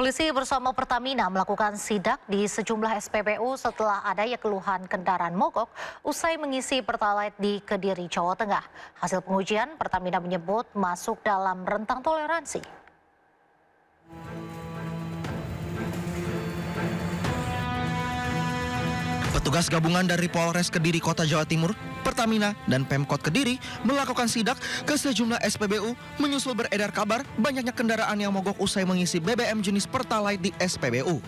Polisi bersama Pertamina melakukan sidak di sejumlah SPBU setelah adanya keluhan kendaraan mogok usai mengisi Pertalite di Kediri, Jawa Tengah. Hasil pengujian, Pertamina menyebut masuk dalam rentang toleransi. Petugas gabungan dari Polres Kediri Kota Jawa Timur, Pertamina, dan Pemkot Kediri melakukan sidak ke sejumlah SPBU menyusul beredar kabar banyaknya kendaraan yang mogok usai mengisi BBM jenis Pertalite di SPBU.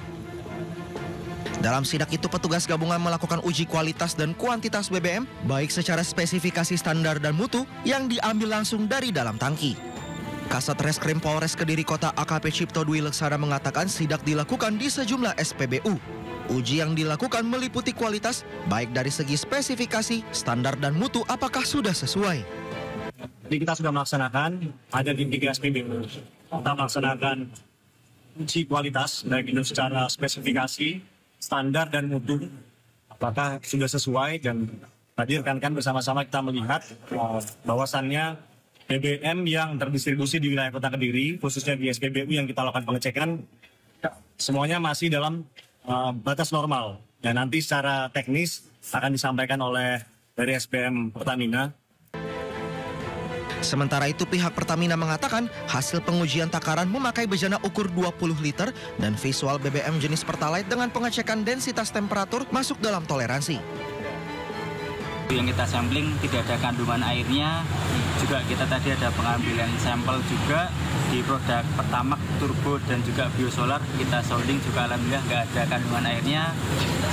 Dalam sidak itu, petugas gabungan melakukan uji kualitas dan kuantitas BBM, baik secara spesifikasi standar dan mutu yang diambil langsung dari dalam tangki. Kasat Reskrim Polres Kediri Kota AKP Cipto Dwi Leksana mengatakan sidak dilakukan di sejumlah SPBU. Uji yang dilakukan meliputi kualitas, baik dari segi spesifikasi, standar dan mutu apakah sudah sesuai. Jadi kita sudah melaksanakan, ada di 3 SPBU. Kita melaksanakan uji kualitas, baik itu secara spesifikasi, standar dan mutu, apakah sudah sesuai. Dan tadi rekan-rekan bersama-sama kita melihat bahwasannya BBM yang terdistribusi di wilayah Kota Kediri, khususnya di SPBU yang kita lakukan pengecekan, semuanya masih dalam batas normal. Dan nanti secara teknis akan disampaikan oleh dari SPM Pertamina. Sementara itu pihak Pertamina mengatakan hasil pengujian takaran memakai bejana ukur 20 liter dan visual BBM jenis Pertalite dengan pengecekan densitas temperatur masuk dalam toleransi. Yang kita sampling tidak ada kandungan airnya, juga kita tadi ada pengambilan sampel juga di produk Pertamax, Turbo dan juga Biosolar, kita solding juga alhamdulillah nggak ada kandungan airnya.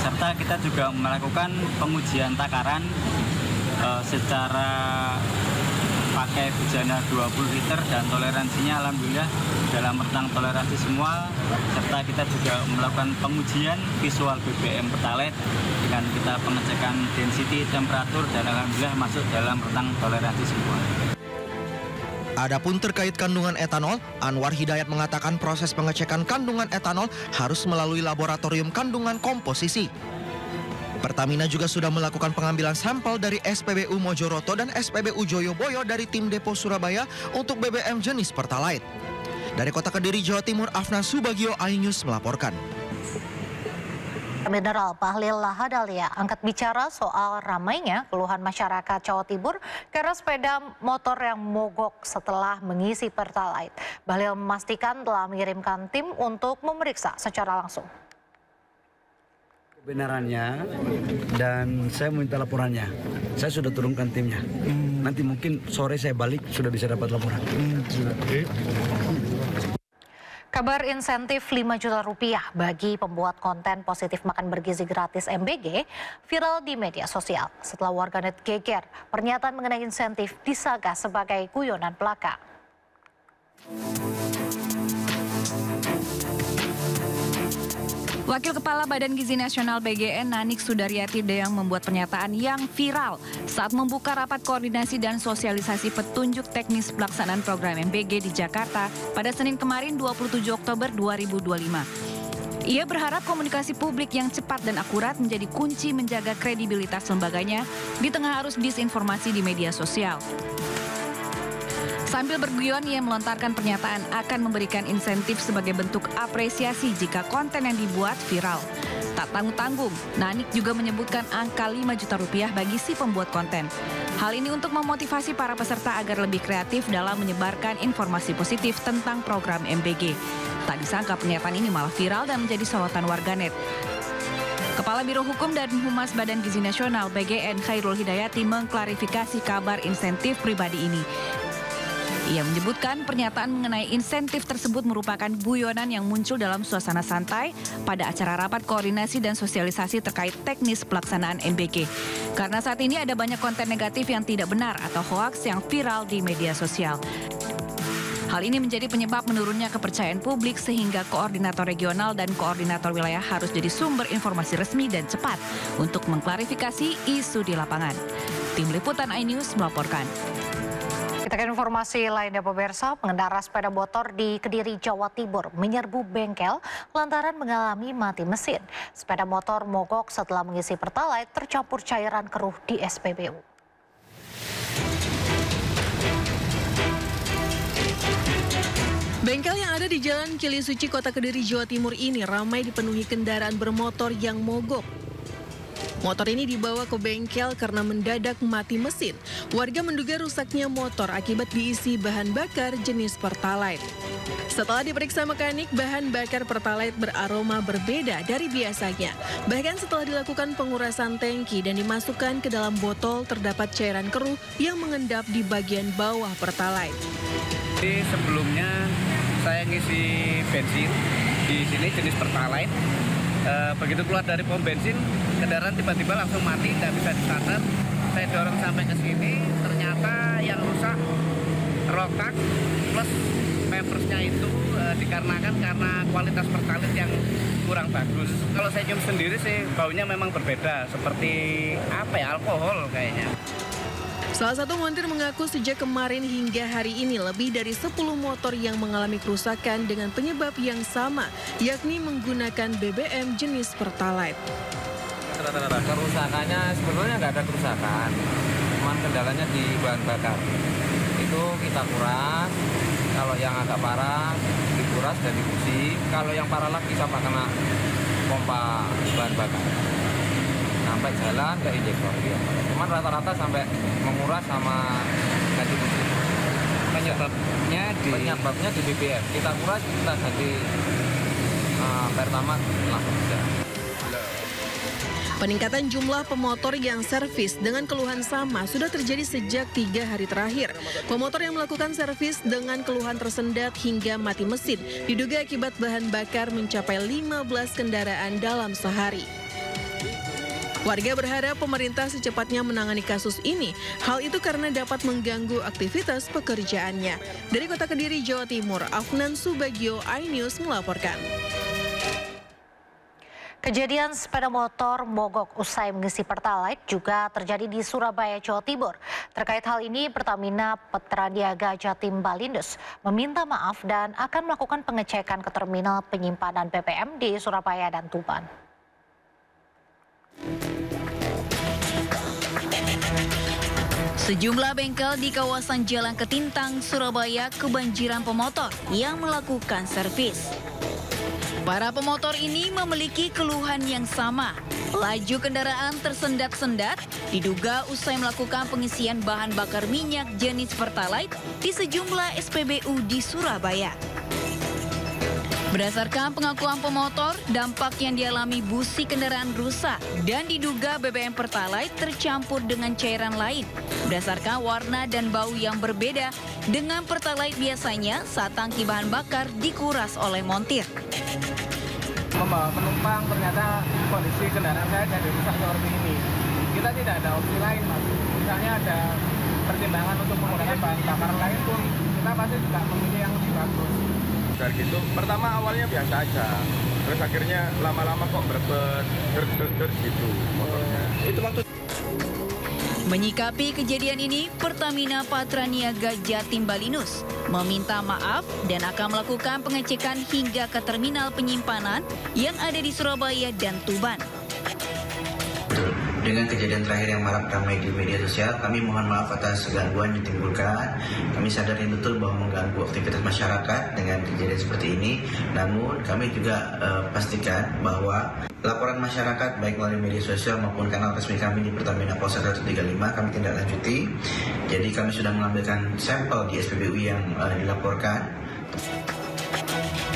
Serta kita juga melakukan pengujian takaran secara pakai bejana 20 liter dan toleransinya alhamdulillah dalam rentang toleransi semua. Serta kita juga melakukan pengujian visual BBM Pertalite dengan kita pengecekan density, temperatur dan alhamdulillah masuk dalam rentang toleransi semua. Adapun terkait kandungan etanol, Anwar Hidayat mengatakan proses pengecekan kandungan etanol harus melalui laboratorium kandungan komposisi. Pertamina juga sudah melakukan pengambilan sampel dari SPBU Mojoroto dan SPBU Joyoboyo dari tim Depo Surabaya untuk BBM jenis Pertalite. Dari Kota Kediri, Jawa Timur, Afnan Subagio, iNews melaporkan. Mineral Bahlil Lahadalia angkat bicara soal ramainya keluhan masyarakat Jawa Timur karena sepeda motor yang mogok setelah mengisi Pertalite. Bahlil memastikan telah mengirimkan tim untuk memeriksa secara langsung kebenarannya dan saya minta laporannya. Saya sudah turunkan timnya. Nanti mungkin sore saya balik sudah bisa dapat laporan. Kabar insentif 5 juta rupiah bagi pembuat konten positif makan bergizi gratis MBG viral di media sosial. Setelah warganet geger, pernyataan mengenai insentif disangka sebagai guyonan belaka. Wakil Kepala Badan Gizi Nasional BGN Nanik Sudaryati yang membuat pernyataan yang viral saat membuka rapat koordinasi dan sosialisasi petunjuk teknis pelaksanaan program MBG di Jakarta pada Senin kemarin 27 Oktober 2025. Ia berharap komunikasi publik yang cepat dan akurat menjadi kunci menjaga kredibilitas lembaganya di tengah arus disinformasi di media sosial. Sambil berguyon, ia melontarkan pernyataan akan memberikan insentif sebagai bentuk apresiasi jika konten yang dibuat viral. Tak tanggung-tanggung, Nanik juga menyebutkan angka 5 juta rupiah bagi si pembuat konten. Hal ini untuk memotivasi para peserta agar lebih kreatif dalam menyebarkan informasi positif tentang program MBG. Tak disangka pernyataan ini malah viral dan menjadi sorotan warganet. Kepala Biro Hukum dan Humas Badan Gizi Nasional BGN Khairul Hidayati mengklarifikasi kabar insentif pribadi ini. Ia menyebutkan pernyataan mengenai insentif tersebut merupakan guyonan yang muncul dalam suasana santai pada acara rapat koordinasi dan sosialisasi terkait teknis pelaksanaan MBG. Karena saat ini ada banyak konten negatif yang tidak benar atau hoaks yang viral di media sosial. Hal ini menjadi penyebab menurunnya kepercayaan publik sehingga koordinator regional dan koordinator wilayah harus jadi sumber informasi resmi dan cepat untuk mengklarifikasi isu di lapangan. Tim Liputan iNews melaporkan. Kita ke informasi lainnya pemirsa, pengendara sepeda motor di Kediri, Jawa Timur menyerbu bengkel lantaran mengalami mati mesin. Sepeda motor mogok setelah mengisi Pertalite tercampur cairan keruh di SPBU. Bengkel yang ada di Jalan Kilisuci, Kota Kediri, Jawa Timur ini ramai dipenuhi kendaraan bermotor yang mogok. Motor ini dibawa ke bengkel karena mendadak mati mesin. Warga menduga rusaknya motor akibat diisi bahan bakar jenis Pertalite. Setelah diperiksa mekanik, bahan bakar Pertalite beraroma berbeda dari biasanya. Bahkan setelah dilakukan pengurasan tangki dan dimasukkan ke dalam botol, terdapat cairan keruh yang mengendap di bagian bawah Pertalite. Jadi sebelumnya saya ngisi bensin di sini jenis Pertalite. Begitu keluar dari pom bensin, kendaraan tiba-tiba langsung mati, tidak bisa di-starter. Saya dorong sampai ke sini, ternyata yang rusak rotak plus membersnya itu dikarenakan karena kualitas Pertalite yang kurang bagus. Kalau saya nyium sendiri sih baunya memang berbeda, seperti alkohol kayaknya. Salah satu montir mengaku sejak kemarin hingga hari ini lebih dari 10 motor yang mengalami kerusakan dengan penyebab yang sama, yakni menggunakan BBM jenis Pertalite. Kerusakannya sebenarnya nggak ada kerusakan, cuman kendalanya di bahan bakar. Itu kita kuras, kalau yang agak parah dikuras dan dicuci, kalau yang parah lagi sama kena pompa bahan bakar. Sampai jalan ke injektor ya. Cuman rata-rata sampai menguras sama ganti mesin. Penyebabnya di BBM. Kita kuras, kita ganti Pertamax langsung bisa. Peningkatan jumlah pemotor yang servis dengan keluhan sama sudah terjadi sejak 3 hari terakhir. Pemotor yang melakukan servis dengan keluhan tersendat hingga mati mesin diduga akibat bahan bakar mencapai 15 kendaraan dalam sehari. Warga berharap pemerintah secepatnya menangani kasus ini. Hal itu karena dapat mengganggu aktivitas pekerjaannya. Dari Kota Kediri, Jawa Timur, Afnan Subagio, iNews melaporkan. Kejadian sepeda motor mogok usai mengisi Pertalite juga terjadi di Surabaya, Jawa Timur. Terkait hal ini, Pertamina Petraniaga Jatim Balindus meminta maaf dan akan melakukan pengecekan ke terminal penyimpanan BBM di Surabaya dan Tuban. Sejumlah bengkel di kawasan Jalan Ketintang, Surabaya kebanjiran pemotor yang melakukan servis. Para pemotor ini memiliki keluhan yang sama. Laju kendaraan tersendat-sendat diduga usai melakukan pengisian bahan bakar minyak jenis Pertalite di sejumlah SPBU di Surabaya. Berdasarkan pengakuan pemotor, dampak yang dialami busi kendaraan rusak dan diduga BBM Pertalite tercampur dengan cairan lain. Berdasarkan warna dan bau yang berbeda dengan Pertalite biasanya saat tangki bahan bakar dikuras oleh montir. Membawa penumpang, ternyata kondisi kendaraan saya jadi rusak seperti ini. Kita tidak ada opsi lain, Mas. Misalnya ada pertimbangan untuk menggunakan bahan bakar lain pun, kita pasti juga memilih yang lebih bagus. Dari gitu, pertama awalnya biasa aja, terus akhirnya lama-lama kok berebet, gitu motornya. Itu waktu. Menyikapi kejadian ini, Pertamina Petraniaga Jatim Balindus meminta maaf dan akan melakukan pengecekan hingga ke terminal penyimpanan yang ada di Surabaya dan Tuban. Dengan kejadian terakhir yang marak ramai di media sosial, kami mohon maaf atas gangguan yang ditimbulkan. Kami sadari betul bahwa mengganggu aktivitas masyarakat dengan kejadian seperti ini. Namun kami juga pastikan bahwa laporan masyarakat baik melalui media sosial maupun kanal resmi kami di Pertamina Polsek 135 kami tindak lanjuti. Jadi kami sudah mengambilkan sampel di SPBU yang dilaporkan.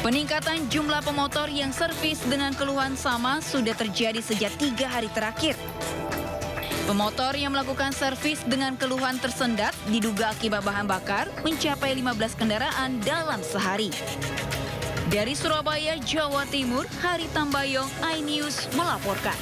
Peningkatan jumlah pemotor yang servis dengan keluhan sama sudah terjadi sejak 3 hari terakhir. Pemotor yang melakukan servis dengan keluhan tersendat diduga akibat bahan bakar mencapai 15 kendaraan dalam sehari. Dari Surabaya, Jawa Timur, Hari Tambayong, iNews melaporkan.